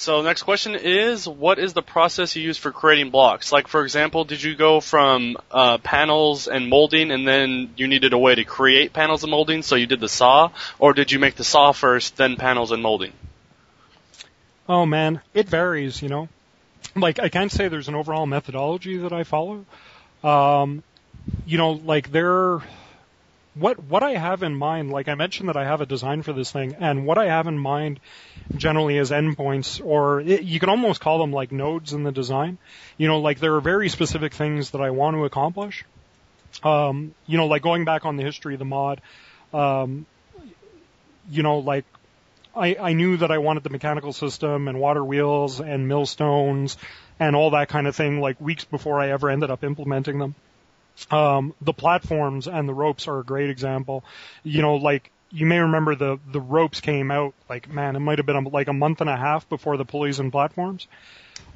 So next question is, what is the process you use for creating blocks? Like, for example, did you go from panels and molding, and then you needed a way to create panels and molding, so you did the saw? Or did you make the saw first, then panels and molding? Oh, man, it varies, you know. Like, I can't say there's an overall methodology that I follow. You know, like, what I have in mind, like I mentioned that I have a design for this thing, and what I have in mind generally is endpoints, or you can almost call them like nodes in the design. You know, like there are very specific things that I want to accomplish. You know, like going back on the history of the mod, you know, like I knew that I wanted the mechanical system and water wheels and millstones and all that kind of thing, like weeks before I ever ended up implementing them. The platforms and the ropes are a great example. You know, like you may remember the ropes came out, like, man, it might have been like a month and a half before the pulleys and platforms.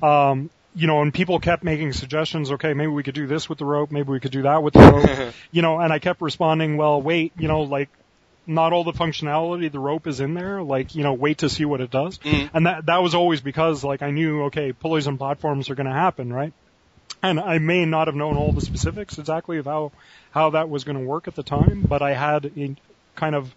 You know, and people kept making suggestions, okay, maybe we could do this with the rope, maybe we could do that with the rope, you know, and I kept responding, well, wait, you know, like, not all the functionality of the rope is in there, like, you know, wait to see what it does. And that was always because, like, I knew, okay, pulleys and platforms are going to happen, right? And I may not have known all the specifics exactly of how that was going to work at the time, but I had kind of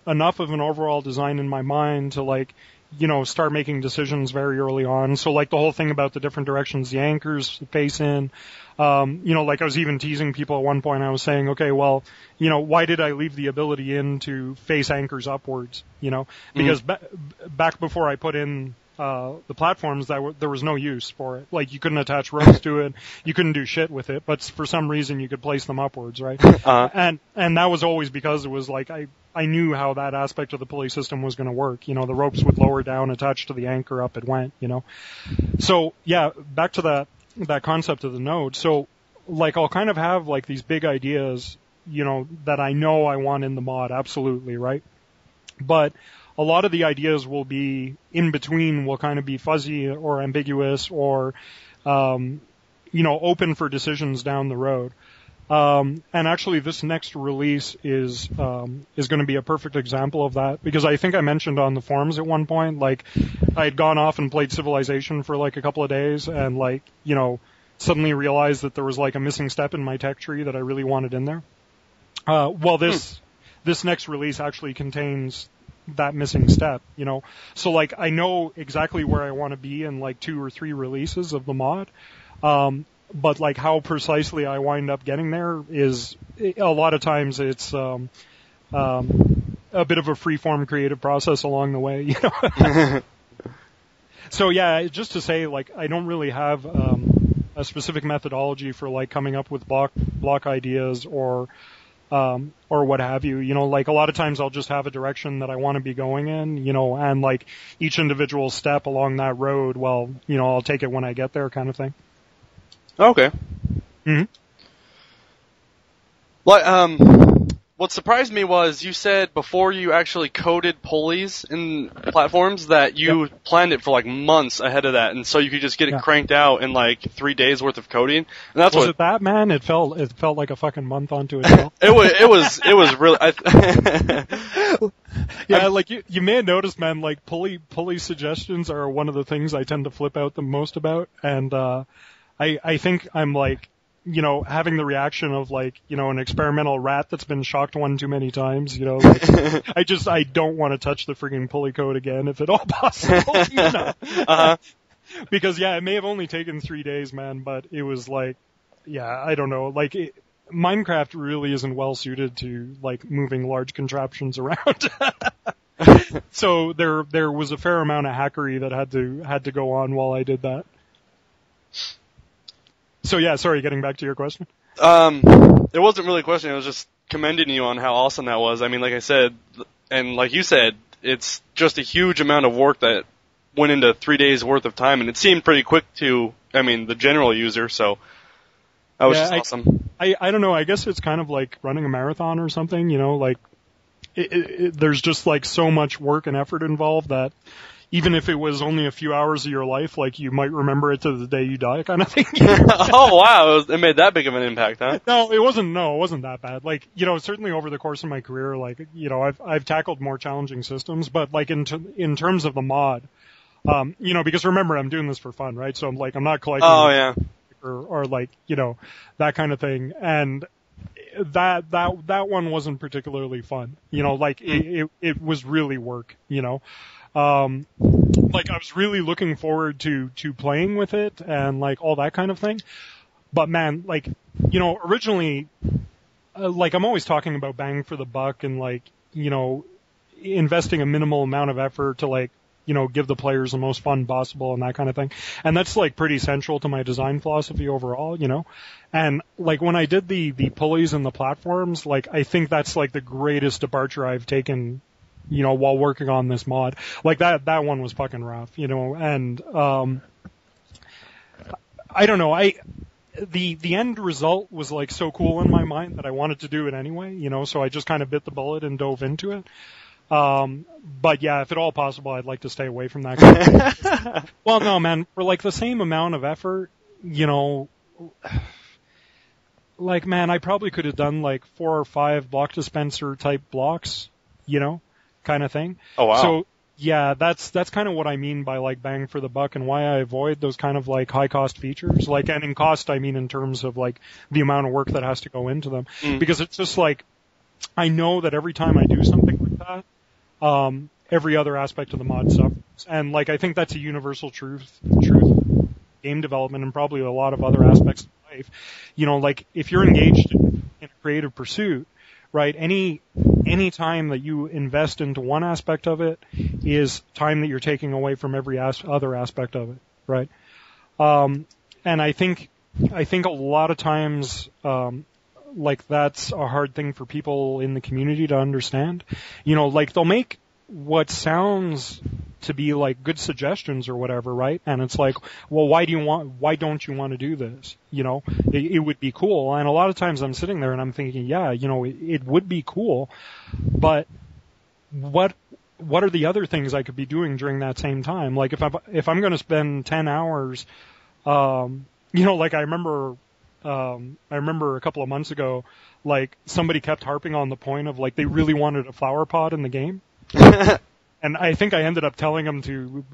enough of an overall design in my mind to, like, you know, start making decisions very early on. So, like, the whole thing about the different directions the anchors face in, you know, like I was even teasing people at one point. I was saying, okay, well, you know, why did I leave the ability in to face anchors upwards, you know? Because back before I put in the platforms, there was no use for it. Like, you couldn't attach ropes to it. You couldn't do shit with it, but for some reason you could place them upwards, right? And that was always because it was like, I knew how that aspect of the pulley system was going to work. You know, the ropes would lower down, attached to the anchor, up it went, you know? So, yeah, back to that concept of the node. So, like, I'll kind of have, like, these big ideas, you know, that I know I want in the mod, absolutely, right? But a lot of the ideas will be in between, will kind of be fuzzy or ambiguous or, you know, open for decisions down the road. And actually this next release is going to be a perfect example of that, because I think I mentioned on the forums at one point, like, I had gone off and played Civilization for like a couple of days and, like, you know, suddenly realized that there was like a missing step in my tech tree that I really wanted in there. Well, this next release actually contains that missing step, you know. So, like, I know exactly where I want to be in like 2 or 3 releases of the mod. But, like, how precisely I wind up getting there is, a lot of times it's a bit of a free-form creative process along the way, you know. So, yeah, just to say, like, I don't really have a specific methodology for, like, coming up with block ideas or what have you. You know, like, a lot of times I'll just have a direction that I want to be going in, you know, and, like, each individual step along that road, well, you know, I'll take it when I get there, kind of thing. Okay. Mm-hmm. Like, what surprised me was you said before you actually coded pulleys in platforms that you planned it for like months ahead of that, and so you could just get it cranked out in like 3 days worth of coding. And that's was it that, man? It felt like a fucking month onto it. it was really. Yeah, like you may have noticed, man. Like pulley suggestions are one of the things I tend to flip out the most about, and I think I'm like, you know, having the reaction of like, you know, an experimental rat that's been shocked one too many times, you know, like, I don't want to touch the frigging pulley code again if at all possible, you know. Because, yeah, it may have only taken 3 days, man, but it was like, yeah, I don't know, like, Minecraft really isn't well suited to, like, moving large contraptions around. So there was a fair amount of hackery that had to go on while I did that. So, yeah, sorry, getting back to your question. It wasn't really a question. It was just commending you on how awesome that was. I mean, like I said, and like you said, it's just a huge amount of work that went into 3 days worth of time, and it seemed pretty quick to, I mean, the general user, so that was just awesome. I don't know, I guess it's kind of like running a marathon or something, you know, like, there's just like so much work and effort involved that even if it was only a few hours of your life, like, you might remember it to the day you die, kind of thing. Oh, wow. It made that big of an impact, huh? No, it wasn't that bad. Like, you know, certainly over the course of my career, like, you know, I've tackled more challenging systems, but like in terms of the mod, Because remember, I'm doing this for fun, right? So I'm not collecting. Oh yeah. Or like, that kind of thing. And that one wasn't particularly fun. It was really work, like I was really looking forward to playing with it and like all that kind of thing. But man, like, originally, like I'm always talking about bang for the buck and like, investing a minimal amount of effort to like, give the players the most fun possible and that kind of thing. And that's like pretty central to my design philosophy overall, And like when I did the pulleys and the platforms, like I think that's like the greatest departure I've taken, while working on this mod. Like that one was fucking rough, and, I don't know, the end result was like so cool in my mind that I wanted to do it anyway, so I just kind of bit the bullet and dove into it. But yeah, if at all possible, I'd like to stay away from that kind of thing. Well, no, man, for like the same amount of effort, like, man, I probably could have done like 4 or 5 block dispenser type blocks, kind of thing. Oh, wow. So yeah, that's kind of what I mean by like bang for the buck and why I avoid those kind of like high cost features. Like, and in cost, I mean in terms of like the amount of work that has to go into them. Because it's just like, I know that every time I do something like that, every other aspect of the mod suffers. And like, I think that's a universal truth game development and probably a lot of other aspects of life. Like if you're engaged in a creative pursuit, right, any time that you invest into one aspect of it is time that you're taking away from every other aspect of it, right? And I think a lot of times, like that's a hard thing for people in the community to understand. Like they'll make what sounds to be like good suggestions or whatever, right? And it's like, well, why don't you want to do this? It would be cool. And a lot of times I'm sitting there and I'm thinking, yeah, it would be cool, but what are the other things I could be doing during that same time? Like if I'm going to spend 10 hours, like I remember a couple of months ago, like somebody kept harping on the point of like they really wanted a flower pot in the game. And I think I ended up telling him to,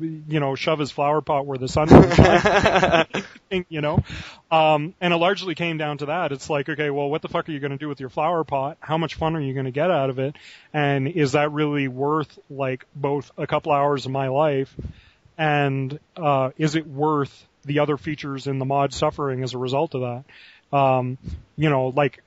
shove his flower pot where the sun was shining, and it largely came down to that. It's like, okay, well, what the fuck are you going to do with your flower pot? How much fun are you going to get out of it? And is that really worth like both a couple hours of my life and, is it worth the other features in the mod suffering as a result of that? Like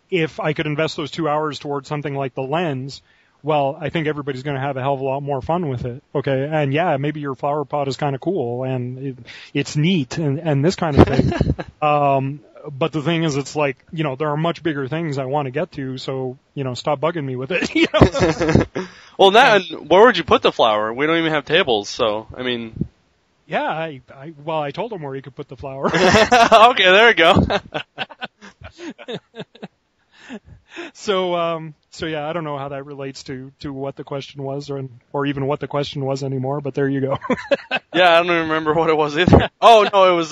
if I could invest those 2 hours towards something like the lens, well, I think everybody's going to have a hell of a lot more fun with it. Okay. And yeah, maybe your flower pot is kind of cool and it's neat and this kind of thing. But the thing is, it's like, there are much bigger things I want to get to. So, stop bugging me with it. Well, where would you put the flower? We don't even have tables. So, I mean. Yeah, I told him where he could put the flower. Okay, there we go. So yeah, I don't know how that relates to what the question was or even what the question was anymore, but there you go. Yeah, I don't even remember what it was either. Oh, no, it was,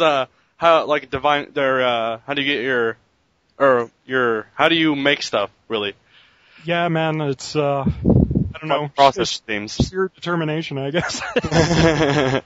how, like, how do you get how do you make stuff, really? Yeah, man, it's, I don't know. Process themes. Sheer determination, I guess.